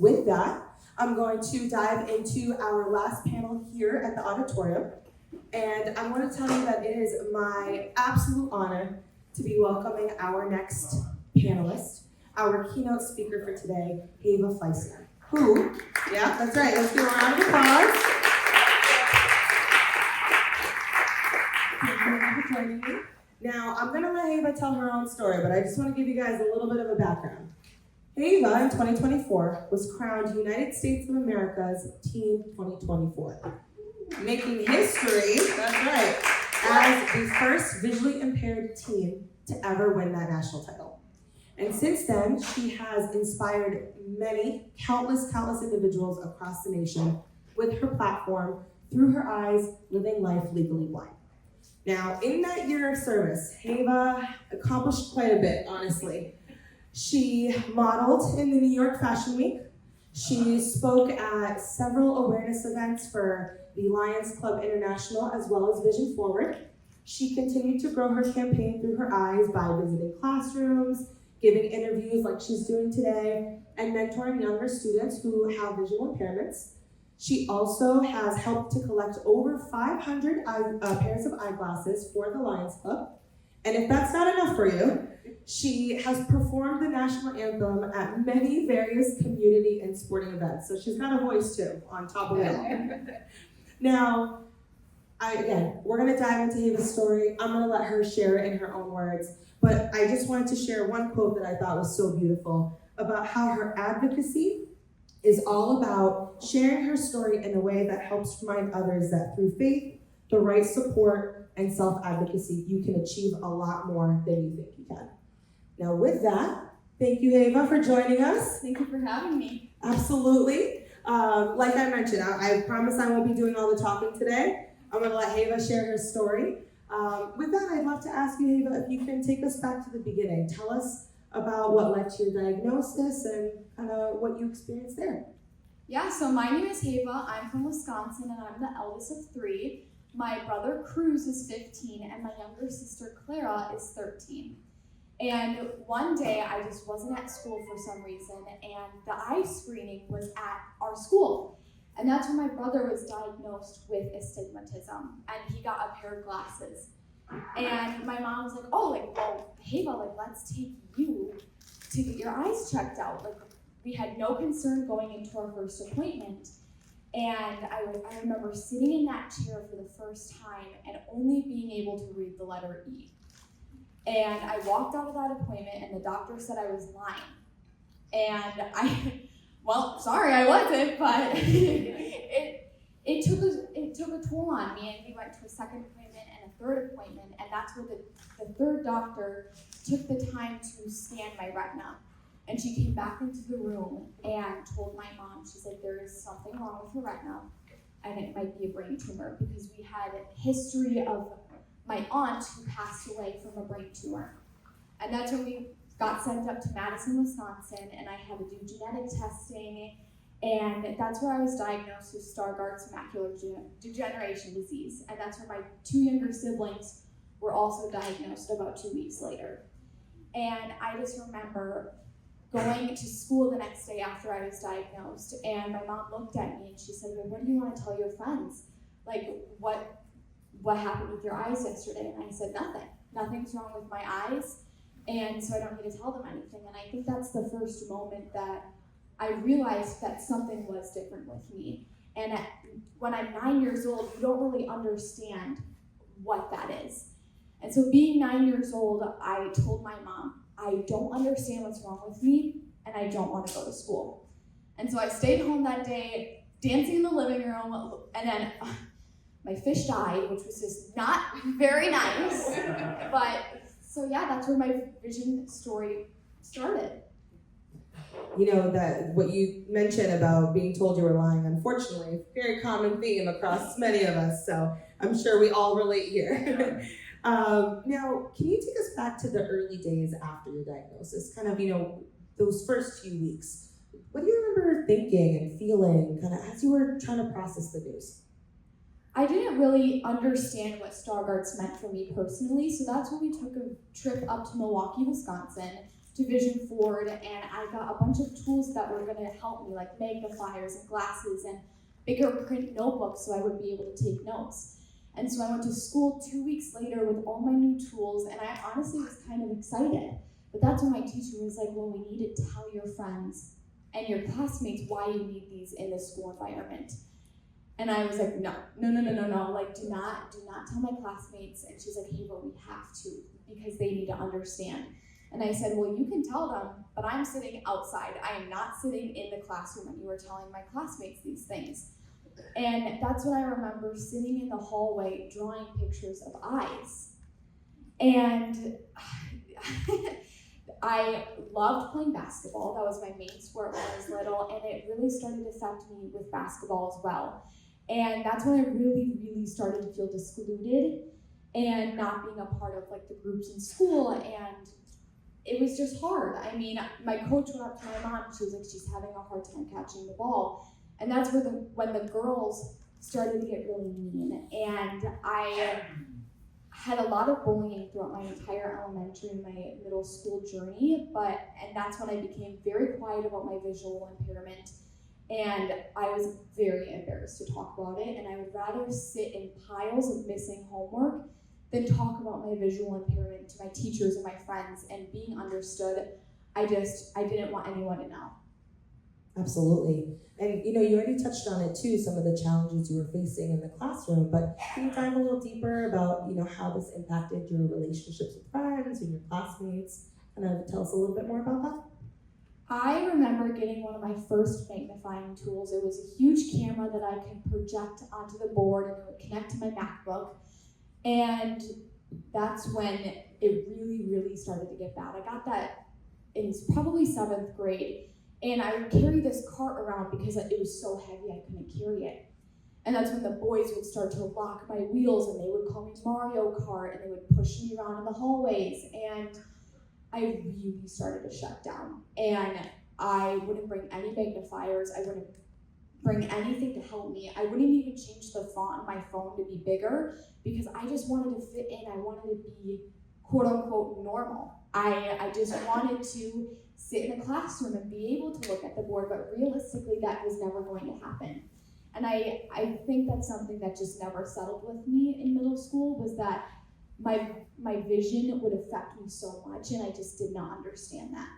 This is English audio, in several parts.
with that, I'm going to dive into our last panel here at the auditorium. And I want to tell you that it is my absolute honor to be welcoming our next panelist, our keynote speaker for today, Ava Fleissner, who, yeah, that's right, let's give a round of applause. Thank you for joining me. Now, I'm going to let Ava tell her own story, but I just want to give you guys a little bit of a background. Ava, in 2024, was crowned United States of America's Teen 2024, making history, that's right, as the first visually impaired teen to ever win that national title. And since then, she has inspired many, countless individuals across the nation with her platform, Through Her Eyes, Living Life Legally Blind. Now, in that year of service, Ava accomplished quite a bit, honestly. She modeled in the New York Fashion Week. She spoke at several awareness events for the Lions Club International as well as Vision Forward. She continued to grow her campaign Through Her Eyes by visiting classrooms, giving interviews like she's doing today, and mentoring younger students who have visual impairments. She also has helped to collect over 500 pairs of eyeglasses for the Lions Club. And if that's not enough for you, she has performed the national anthem at many various community and sporting events. So she's got a voice too, on top of it all. Now, we're gonna dive into Ava's story. I'm gonna let her share it in her own words, but I just wanted to share one quote that I thought was so beautiful about how her advocacy is all about sharing her story in a way that helps remind others that through faith, the right support, and self-advocacy, you can achieve a lot more than you think you can. Now with that, thank you, Ava, for joining us. Thank you for having me. Absolutely. Like I mentioned, I promise I won't be doing all the talking today. I'm gonna let Ava share her story. With that, I'd love to ask you, Ava, if you can take us back to the beginning. Tell us about what led to your diagnosis and kind of what you experienced there. Yeah, so my name is Ava. I'm from Wisconsin, and I'm the eldest of three. My brother Cruz is 15, and my younger sister Clara is 13. And one day, I just wasn't at school for some reason, and the eye screening was at our school. And that's when my brother was diagnosed with astigmatism, and he got a pair of glasses. And my mom was like, well, Ava, let's take you to get your eyes checked out. We had no concern going into our first appointment. And I remember sitting in that chair for the first time and only being able to read the letter E. And I walked out of that appointment and the doctor said I was lying. And sorry, I wasn't, but it took a toll on me, and we went to a second appointment and a third appointment, and that's where the third doctor took the time to scan my retina. And she came back into the room and told my mom, she said, there is something wrong with your retina, and it might be a brain tumor, because we had a history of my aunt who passed away from a brain tumor. And that's when we got sent up to Madison, Wisconsin, and I had to do genetic testing, and that's where I was diagnosed with Stargardt's macular degeneration disease, and that's where my two younger siblings were also diagnosed about 2 weeks later. And I just remember going to school the next day after I was diagnosed, and my mom looked at me and she said, well, what do you want to tell your friends? What happened with your eyes yesterday? And I said, nothing's wrong with my eyes, and so I don't need to tell them anything. And I think that's the first moment that I realized that something was different with me. And when I'm 9 years old, you don't really understand what that is. And so being 9 years old, I told my mom, I don't understand what's wrong with me, and I don't want to go to school. And so I stayed home that day, dancing in the living room, and then my fish died, which was just not very nice. But so yeah, that's where my vision story started. You know, that what you mentioned about being told you were lying, unfortunately, very common theme across many of us, so I'm sure we all relate here. Now, can you take us back to the early days after your diagnosis, kind of, those first few weeks? What do you remember thinking and feeling kind of as you were trying to process the news? I didn't really understand what Stargardt's meant for me personally, so that's when we took a trip up to Milwaukee, Wisconsin, to Vision Forward, and I got a bunch of tools that were gonna help me, like magnifiers and glasses and bigger print notebooks so I would be able to take notes. And so I went to school 2 weeks later with all my new tools, and I honestly was kind of excited. But that's when my teacher was like, well, we need to tell your friends and your classmates why you need these in the school environment. And I was like, no, like do not tell my classmates. And she's like, hey, but we have to, because they need to understand. And I said, well, you can tell them, but I'm sitting outside. I am not sitting in the classroom, and you are telling my classmates these things. And that's when I remember sitting in the hallway drawing pictures of eyes. And I loved playing basketball. That was my main sport when I was little, and it really started to affect me with basketball as well. And that's when I really, really started to feel excluded and not being a part of like the groups in school, and it was just hard. I mean, my coach went up to my mom, she was like, she's having a hard time catching the ball. And that's where when the girls started to get really mean. And I had a lot of bullying throughout my entire elementary and my middle school journey, and that's when I became very quiet about my visual impairment. And I was very embarrassed to talk about it, and I would rather sit in piles of missing homework than talk about my visual impairment to my teachers and my friends and being understood. I didn't want anyone to know. Absolutely. And you already touched on it too, some of the challenges you were facing in the classroom, but can you dive a little deeper about, how this impacted your relationships with friends and your classmates? And tell us a little bit more about that. I remember getting one of my first magnifying tools. It was a huge camera that I could project onto the board, and it would connect to my MacBook. And that's when it really, really started to get bad. I got that in probably 7th grade. And I would carry this cart around because it was so heavy I couldn't carry it. And that's when the boys would start to lock my wheels, and they would call me Mario Kart, and they would push me around in the hallways. And I really started to shut down. And I wouldn't bring any magnifiers. I wouldn't bring anything to help me. I wouldn't even change the font on my phone to be bigger because I just wanted to fit in. I wanted to be quote unquote normal. I just wanted to sit in a classroom and be able to look at the board, but realistically that was never going to happen. And I think that's something that just never settled with me in middle school, was that my vision would affect me so much, and I just did not understand that.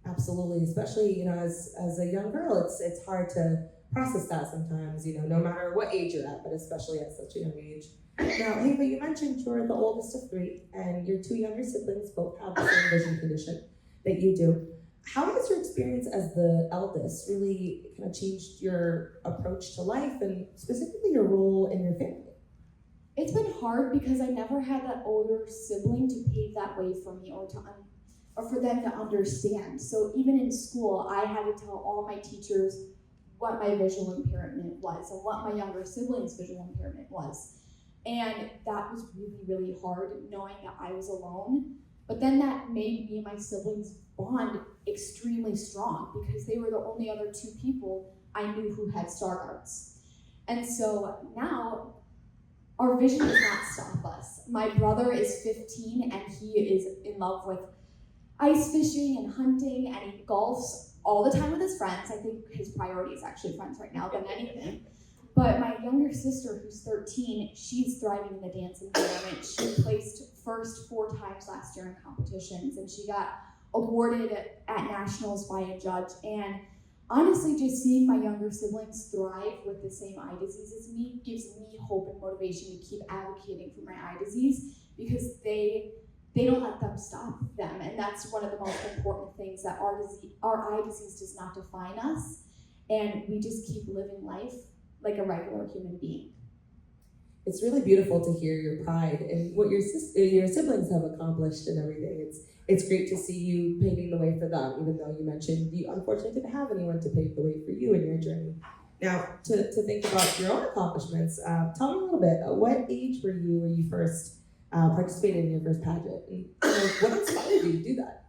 Absolutely, especially as a young girl, it's hard to process that sometimes, no matter what age you're at, but especially at such a young age. Now, Ava, you mentioned you're the oldest of 3, and your 2 younger siblings both have the same vision condition that you do. How has your experience as the eldest really kind of changed your approach to life, and specifically your role in your family? It's been hard because I never had that older sibling to pave that way for me or for them to understand. So even in school, I had to tell all my teachers what my visual impairment was and what my younger siblings' visual impairment was. And that was really, really hard, knowing that I was alone. But then that made me and my siblings bond extremely strong because they were the only other 2 people I knew who had Stargardt's. And so now our vision does not stop us. My brother is 15 and he is in love with ice fishing and hunting, and he golfs all the time with his friends. I think his priority is actually friends right now than anything. But my younger sister, who's 13, she's thriving in the dance environment. She placed first 4 times last year in competitions, and she got awarded at nationals by a judge. And honestly, just seeing my younger siblings thrive with the same eye disease as me gives me hope and motivation to keep advocating for my eye disease, because they don't let them stop them. And that's one of the most important things, that our eye disease does not define us, and we just keep living life like a regular human being. It's really beautiful to hear your pride and what your siblings have accomplished and everything. It's great to see you paving the way for them, even though you mentioned you unfortunately didn't have anyone to pave the way for you in your journey. Now, to think about your own accomplishments, tell me a little bit, what age were you when you first participated in your first pageant? And what inspired you to do that?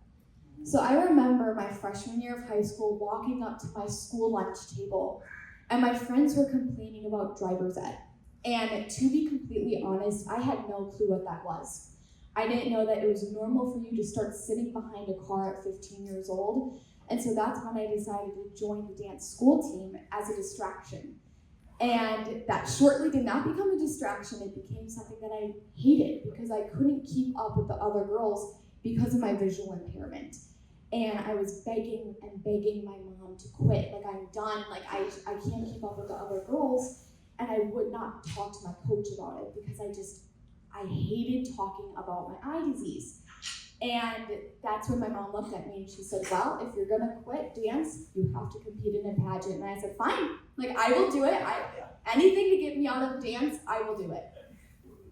So I remember my freshman year of high school walking up to my school lunch table, and my friends were complaining about driver's ed. And to be completely honest, I had no clue what that was. I didn't know that it was normal for you to start sitting behind a car at 15 years old. And so that's when I decided to join the dance school team as a distraction. And that shortly did not become a distraction. It became something that I hated because I couldn't keep up with the other girls because of my visual impairment. And I was begging and begging my mom to quit. Like, I'm done. Like, I can't keep up with the other girls. And I would not talk to my coach about it because I hated talking about my eye disease. And that's when my mom looked at me and she said, well, if you're gonna quit dance, you have to compete in a pageant. And I said, fine, like, I will do it. Anything to get me out of dance, I will do it.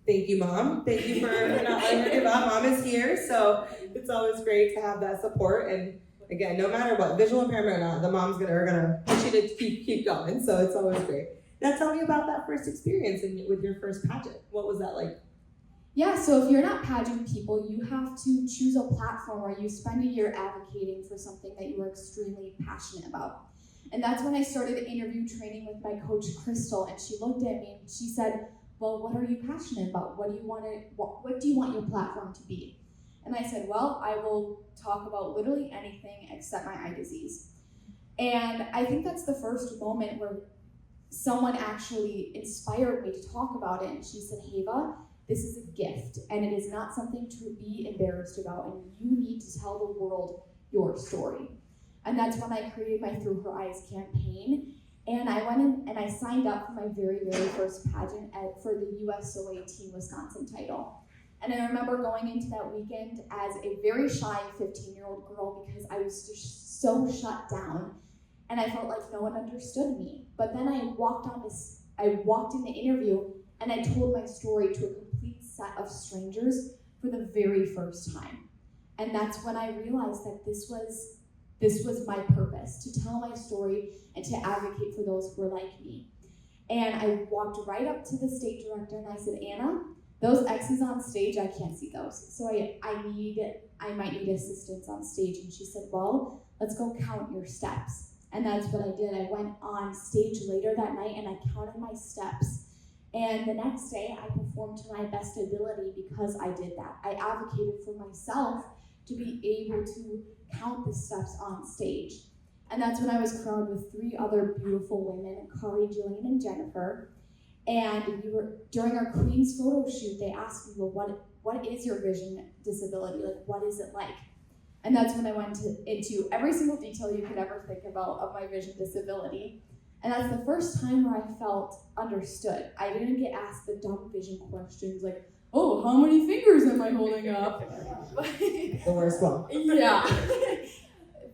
Thank you, Mom. Thank you for not letting her give up. Mom is here, so it's always great to have that support. And again, no matter what, visual impairment or not, the moms are gonna push you to keep going. So it's always great. Now tell me about that first experience with your first pageant. What was that like? Yeah, so if you're not pageant people, you have to choose a platform where you spend a year advocating for something that you are extremely passionate about. And that's when I started interview training with my coach, Crystal, and she looked at me and she said, well, what are you passionate about? What do you want your platform to be? And I said, well, I will talk about literally anything except my eye disease. And I think that's the first moment where someone actually inspired me to talk about it. And she said, Heva, this is a gift, and it is not something to be embarrassed about, and you need to tell the world your story. And that's when I created my Through Her Eyes campaign, and I went in and I signed up for my very, very first pageant for the USOA Team Wisconsin title. And I remember going into that weekend as a very shy 15-year-old girl because I was just so shut down, and I felt like no one understood me. But then I walked in the interview, and I told my story to a complete set of strangers for the very first time. And that's when I realized that this was my purpose, to tell my story and to advocate for those who were like me. And I walked right up to the stage director and I said, Anna, those X's on stage, I can't see those. So I might need assistance on stage. And she said, well, let's go count your steps. And that's what I did. I went on stage later that night and I counted my steps. And the next day, I performed to my best ability because I did that. I advocated for myself to be able to count the steps on stage. And that's when I was crowned with 3 other beautiful women, Kari, Jillian, and Jennifer. And during our Queen's photo shoot, they asked me, well, what is your vision disability? Like, what is it like? And that's when I went into every single detail you could ever think about of my vision disability. And that's the first time where I felt understood. I didn't get asked the dumb vision questions like, oh, how many fingers am I holding up? The worst one. Yeah.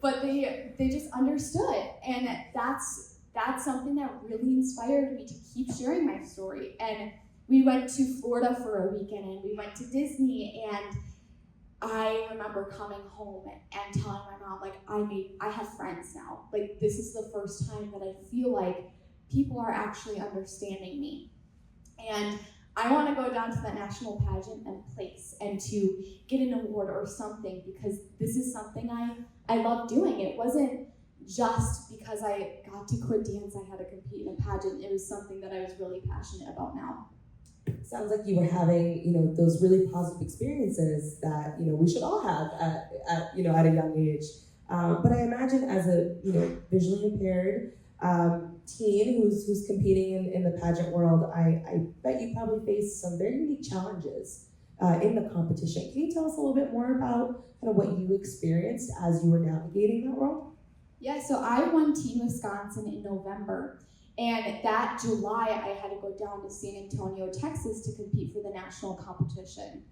But they just understood. And that's something that really inspired me to keep sharing my story. And we went to Florida for a weekend and we went to Disney, and I remember coming home and telling my mom, like, I have friends now. Like, this is the first time that I feel like people are actually understanding me. And I want to go down to that national pageant and place and to get an award or something, because this is something I love doing. It wasn't just because I got to quit dance, I had to compete in a pageant. It was something that I was really passionate about now. Sounds like you were having, those really positive experiences that, we should all have at a young age. But I imagine as a, visually impaired teen who's competing in the pageant world, I bet you probably faced some very unique challenges in the competition. Can you tell us a little bit more about kind of what you experienced as you were navigating that world? Yeah, so I won Team Wisconsin in November. And that July, I had to go down to San Antonio, Texas to compete for the national competition.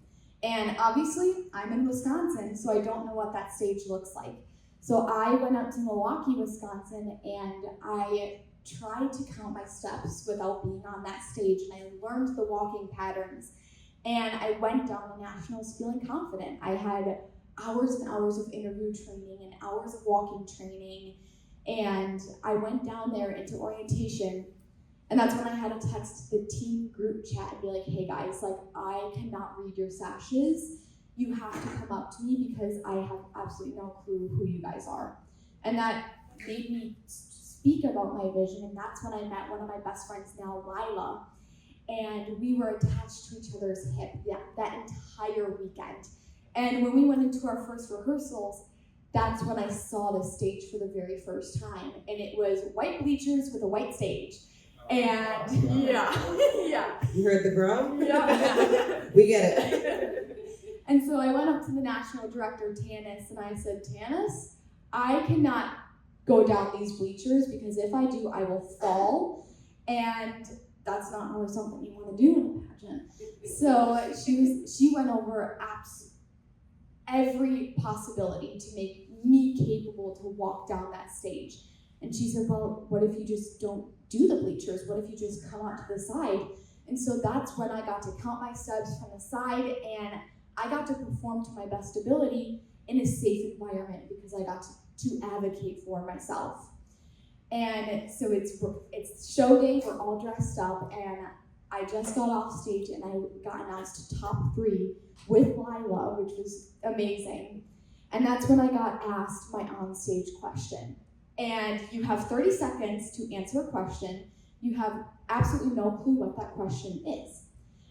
And obviously, I'm in Wisconsin, so I don't know what that stage looks like. So I went up to Milwaukee, Wisconsin, and I tried to count my steps without being on that stage. And I learned the walking patterns. And I went down to nationals feeling confident. I had hours and hours of interview training and hours of walking training. And I went down there into orientation, and that's when I had to text the team group chat and be like, hey guys, like, I cannot read your sashes. You have to come up to me because I have absolutely no clue who you guys are. And that made me speak about my vision, and that's when I met one of my best friends now, Lila. and we were attached to each other's hip that entire weekend. And when we went into our first rehearsals, that's when I saw the stage for the very first time. And it was white bleachers with a white stage. And yeah. You heard the groan? Yeah. We get it. And so I went up to the national director, Tanis, and I said, Tanis, I cannot go down these bleachers because if I do, I will fall. And that's not really something you want to do in a pageant. So she went over every possibility to make me capable to walk down that stage. And she said, well, what if you just don't do the bleachers? What if you just come out to the side? And so that's when I got to count my steps from the side, and I got to perform to my best ability in a safe environment because I got to advocate for myself. And so it's show day, we're all dressed up, and I just got off stage and I got announced to top 3 with Lila, which was amazing. And that's when I got asked my onstage question. And you have 30 seconds to answer a question. You have absolutely no clue what that question is.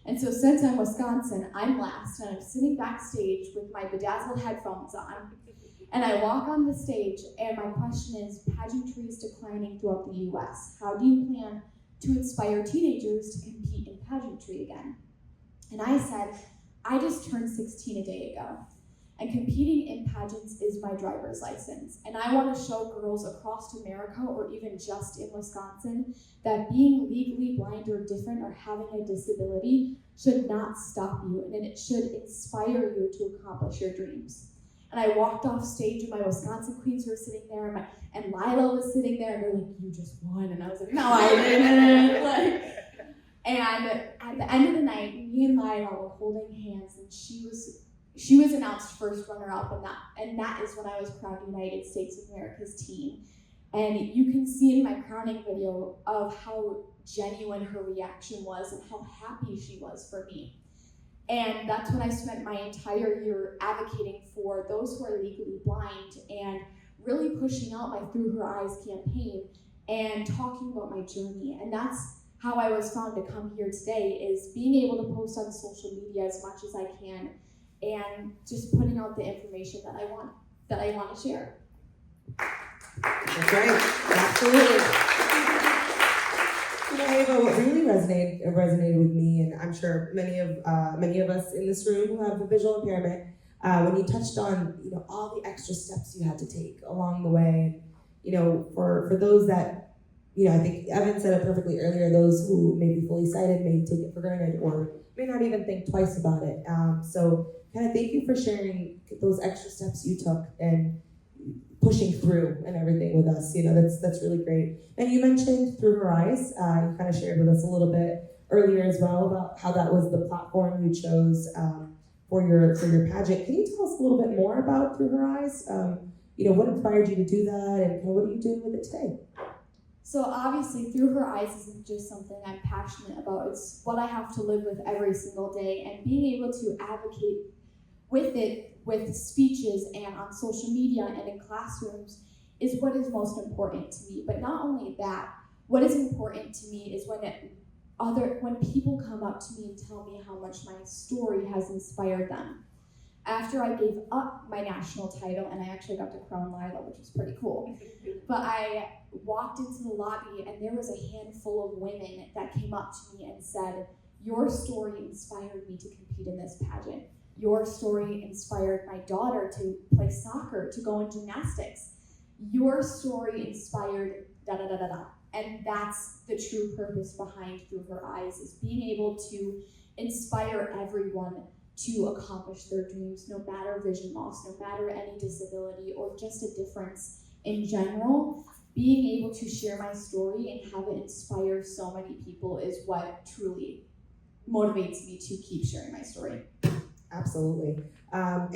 And so since I'm Wisconsin, I'm last, and I'm sitting backstage with my bedazzled headphones on. And I walk on the stage, and my question is, pageantry is declining throughout the US. How do you plan to inspire teenagers to compete in pageantry again? And I said, I just turned 16 a day ago. And competing in pageants is my driver's license. And I want to show girls across America, or even just in Wisconsin, that being legally blind or different or having a disability should not stop you, and it should inspire you to accomplish your dreams. And I walked off stage, and my Wisconsin queens were sitting there, and Lila was sitting there, and they're like, you just won. And I was like, no, I didn't. And at the end of the night, me and Lila were holding hands, and she was announced first runner-up, and that is when I was crowned United States of America's teen. And you can see in my crowning video of how genuine her reaction was and how happy she was for me. And that's when I spent my entire year advocating for those who are legally blind and really pushing out my Through Her Eyes campaign and talking about my journey. And that's how I was found to come here today, is being able to post on social media as much as I can and just putting out the information that I want to share. That's right, absolutely. You know, Ava, what really resonated with me, and I'm sure many of us in this room who have a visual impairment, when you touched on all the extra steps you had to take along the way. For those that I think Evan said it perfectly earlier. Those who may be fully sighted may take it for granted or may not even think twice about it. So kind of thank you for sharing those extra steps you took and pushing through and everything with us. That's really great. And you mentioned Through Her Eyes. You kind of shared with us a little bit earlier as well about how that was the platform you chose for your pageant. Can you tell us a little bit more about Through Her Eyes? What inspired you to do that, and what are you doing with it today? So obviously, Through Her Eyes isn't just something I'm passionate about. It's what I have to live with every single day, and being able to advocate with it with speeches and on social media and in classrooms is what is most important to me. But not only that, what is important to me is when people come up to me and tell me how much my story has inspired them. After I gave up my national title, and I actually got to crown Lila, which was pretty cool, but I walked into the lobby and there was a handful of women that came up to me and said, your story inspired me to compete in this pageant. Your story inspired my daughter to play soccer, to go in gymnastics. Your story inspired da-da-da-da-da. And that's the true purpose behind Through Her Eyes, is being able to inspire everyone to accomplish their dreams, no matter vision loss, no matter any disability, or just a difference in general. Being able to share my story and have it inspire so many people is what truly motivates me to keep sharing my story. Absolutely. And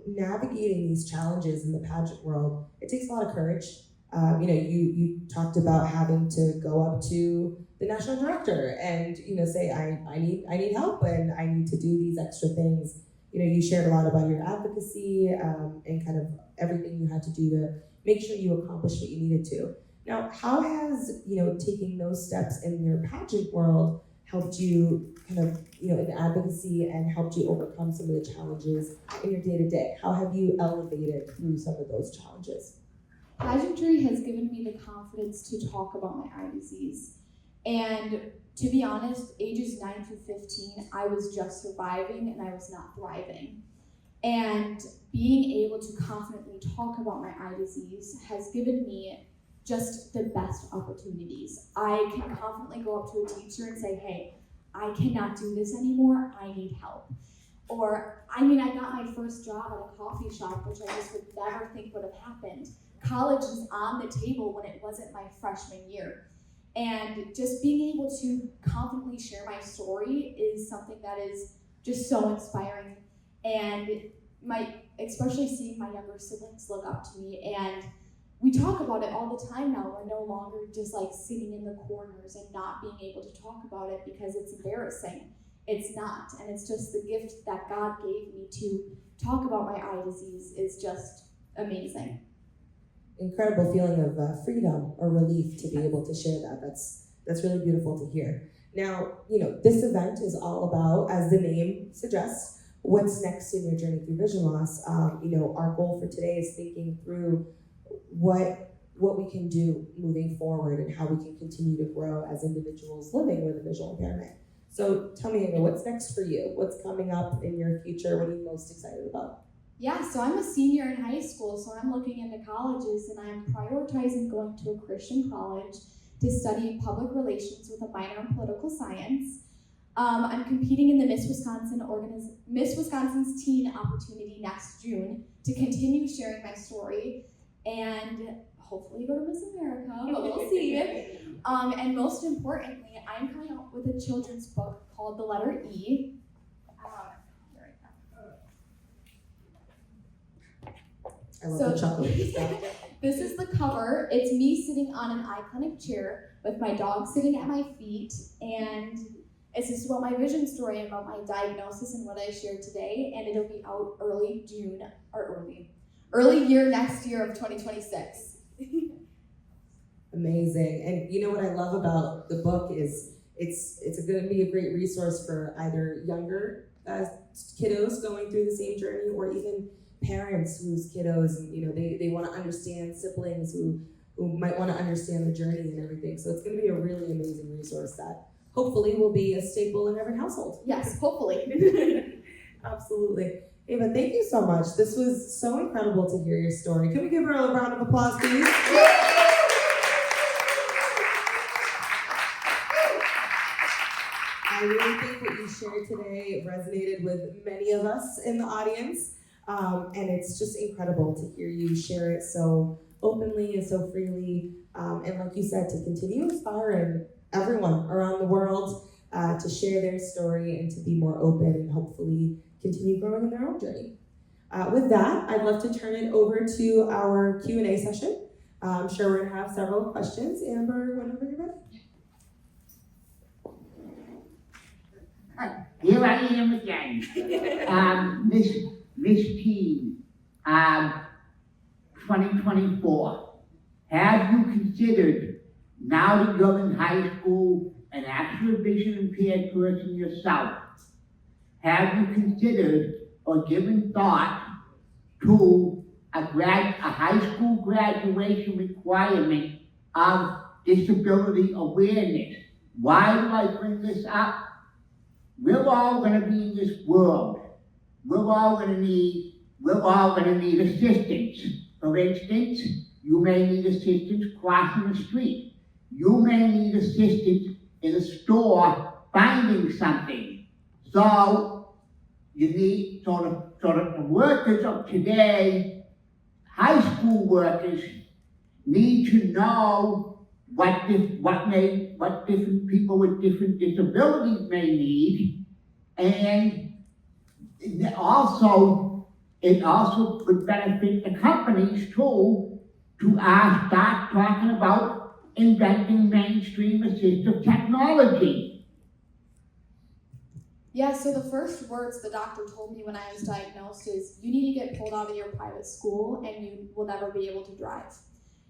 navigating these challenges in the pageant world, it takes a lot of courage. You talked about having to go up to the national director and say I need help and I need to do these extra things. You shared a lot about your advocacy and kind of everything you had to do to make sure you accomplished what you needed to. Now, how has taking those steps in your pageant world helped you kind of, in advocacy and helped you overcome some of the challenges in your day-to-day? How have you elevated through some of those challenges? Pageantry has given me the confidence to talk about my eye disease. And to be honest, ages 9 through 15, I was just surviving and I was not thriving. And being able to confidently talk about my eye disease has given me just the best opportunities. I can confidently go up to a teacher and say, hey, I cannot do this anymore, I need help. Or, I got my first job at a coffee shop, which I just would never think would have happened. College was on the table when it wasn't my freshman year. And just being able to confidently share my story is something that is just so inspiring. And especially seeing my younger siblings look up to me, and we talk about it all the time now. We're no longer just like sitting in the corners and not being able to talk about it because it's embarrassing. It's not, and it's just the gift that God gave me to talk about my eye disease is just amazing. Incredible feeling of freedom or relief to be able to share that. That's really beautiful to hear. Now, this event is all about, as the name suggests, what's next in your journey through vision loss. Our goal for today is thinking through what we can do moving forward and how we can continue to grow as individuals living with a visual impairment. So tell me, what's next for you? What's coming up in your future? What are you most excited about? Yeah, so I'm a senior in high school, so I'm looking into colleges, and I'm prioritizing going to a Christian college to study public relations with a minor in political science. I'm competing in the Miss Wisconsin's Teen Opportunity next June to continue sharing my story and hopefully go to Miss America, but we'll see. And most importantly, I'm coming out with a children's book called The Letter E. I love the chocolate stuff. This is the cover. It's me sitting on an eye clinic chair with my dog sitting at my feet, and it's just about my vision story, about my diagnosis and what I shared today, and it'll be out early year next year of 2026. Amazing. And what I love about the book is it's going to be a great resource for either younger kiddos going through the same journey, or even parents whose kiddos, they want to understand, siblings who might want to understand the journey and everything. So it's going to be a really amazing resource that hopefully will be a staple in every household. Yes, hopefully. Absolutely. Ava, thank you so much. This was so incredible to hear your story. Can we give her a round of applause, please? I really think what you shared today resonated with many of us in the audience. And it's just incredible to hear you share it so openly and so freely. And like you said, to continue inspiring everyone around the world to share their story and to be more open and hopefully continue growing in their own journey. With that, I'd love to turn it over to our Q&A session. I'm sure we're gonna have several questions. Amber, whenever you're ready. Here I am again. Miss Teen, 2024. Have you considered, now that you're in high school, an actual vision impaired person yourself, have you considered or given thought to a high school graduation requirement of disability awareness? Why do I bring this up? We're all going to be in this world. We're all going to need assistance. For instance, you may need assistance crossing the street. You may need assistance in a store finding something. So you need sort of the workers of today, high school workers, need to know what different people with different disabilities may need, and it also would benefit the companies too to start talking about inventing mainstream assistive technology. Yeah, so the first words the doctor told me when I was diagnosed is, you need to get pulled out of your private school and you will never be able to drive.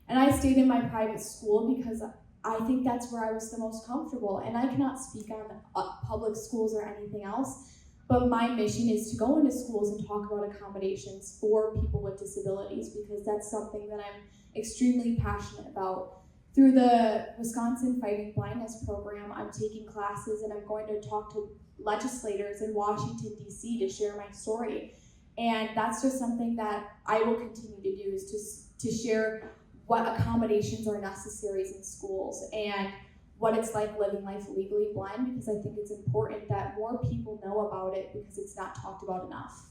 And I stayed in my private school because I think that's where I was the most comfortable. And I cannot speak on public schools or anything else, but my mission is to go into schools and talk about accommodations for people with disabilities, because that's something that I'm extremely passionate about. Through the Wisconsin Fighting Blindness program, I'm taking classes and I'm going to talk to legislators in Washington, D.C. to share my story. And that's just something that I will continue to do, is to share what accommodations are necessary in schools and what it's like living life legally blind, because I think it's important that more people know about it because it's not talked about enough.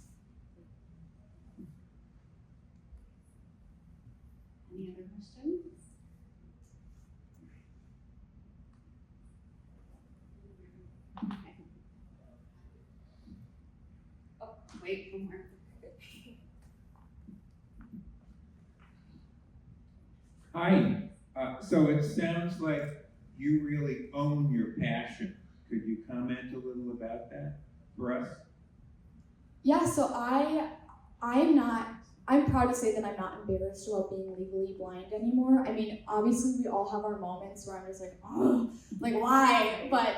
Any other questions? Okay. Oh, wait, one more. Hi. So it sounds like you really own your passion. Could you comment a little about that for us? Yeah, so I'm proud to say that I'm not embarrassed about being legally blind anymore. I mean, obviously we all have our moments where I'm just like, oh, like why? But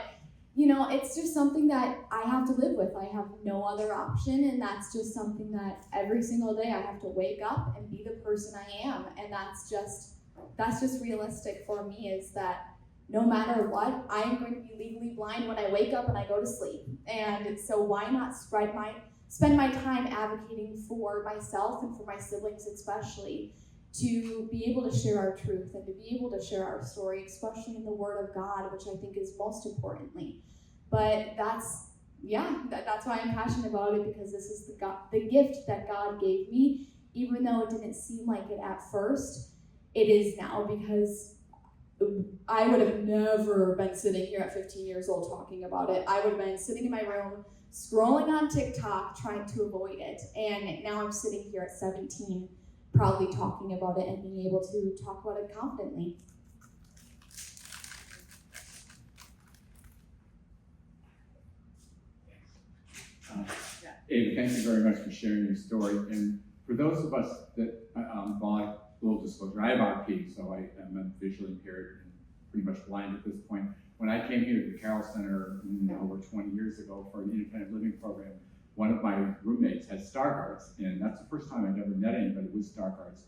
you know, it's just something that I have to live with. I have no other option, and that's just something that every single day I have to wake up and be the person I am. And that's just realistic for me, is that no matter what, I am going to be legally blind when I wake up and I go to sleep. And so why not spend my time advocating for myself and for my siblings especially, to be able to share our truth and to be able to share our story, especially in the Word of God, which I think is most importantly. But that's why I'm passionate about it, because this is the gift that God gave me, even though it didn't seem like it at first. It is now, because I would have never been sitting here at 15 years old talking about it. I would have been sitting in my room, scrolling on TikTok, trying to avoid it. And now I'm sitting here at 17, proudly talking about it and being able to talk about it confidently. Ava, thank you very much for sharing your story. And for those of us that, full disclosure, I have RP, so I am visually impaired and pretty much blind at this point. When I came here to the Carroll Center over 20 years ago for an independent living program, one of my roommates had Stargardt's, and that's the first time I've ever met anybody with Stargardt's.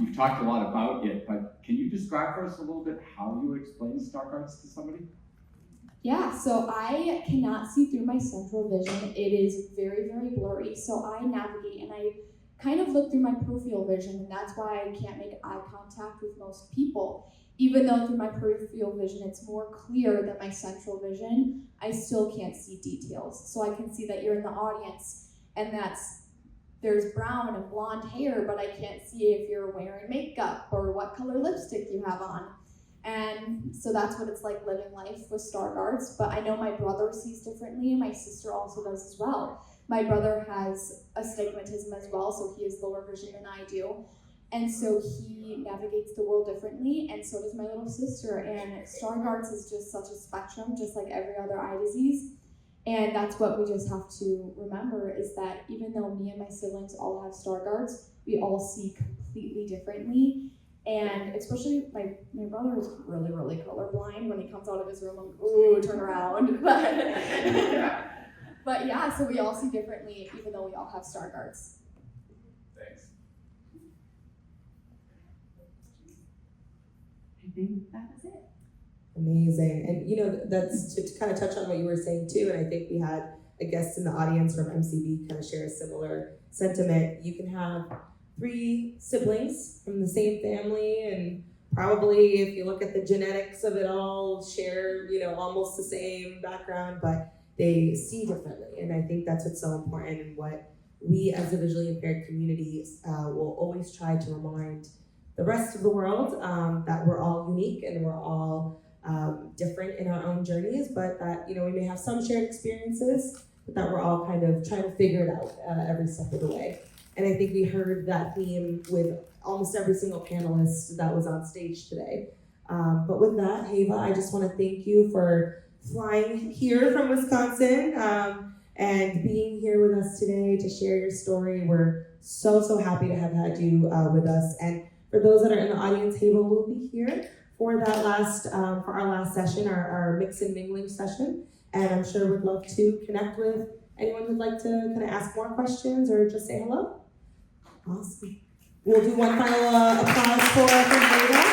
You've talked a lot about it, but can you describe for us a little bit how you explain Stargardt's to somebody? Yeah, so I cannot see through my central vision. It is very, very blurry. So I navigate and I kind of look through my peripheral vision, and that's why I can't make eye contact with most people. Even though through my peripheral vision it's more clear than my central vision, I still can't see details. So I can see that you're in the audience and there's brown and blonde hair, but I can't see if you're wearing makeup or what color lipstick you have on. And so that's what it's like living life with Stargardt's. But I know my brother sees differently, and my sister also does as well. My brother has astigmatism as well, so he has lower vision than I do. And so he navigates the world differently, and so does my little sister. And Stargardt's is just such a spectrum, just like every other eye disease. And that's what we just have to remember, is that even though me and my siblings all have Stargardt's, we all see completely differently. And especially my brother is really, really colorblind. When he comes out of his room, I'm like, ooh, turn around. But yeah, so we all see differently, even though we all have Stargardt's. Thanks. I think that was it. Amazing. And you know, that's to kind of touch on what you were saying too, and I think we had a guest in the audience from MCB kind of share a similar sentiment. You can have 3 siblings from the same family, and probably if you look at the genetics of it all, share, you know, almost the same background, but they see differently. And I think that's what's so important, and what we as a visually impaired community will always try to remind the rest of the world, that we're all unique and we're all different in our own journeys, but that, you know, we may have some shared experiences, but that we're all kind of trying to figure it out every step of the way. And I think we heard that theme with almost every single panelist that was on stage today. But with that, Hava, I just want to thank you for flying here from Wisconsin and being here with us today to share your story. We're so happy to have had you with us. And for those that are in the audience, Hava will be here for that last, for our last session, our mix and mingling session. And I'm sure we'd love to connect with anyone who'd like to kind of ask more questions or just say hello. Awesome. We'll do one final applause for Maida.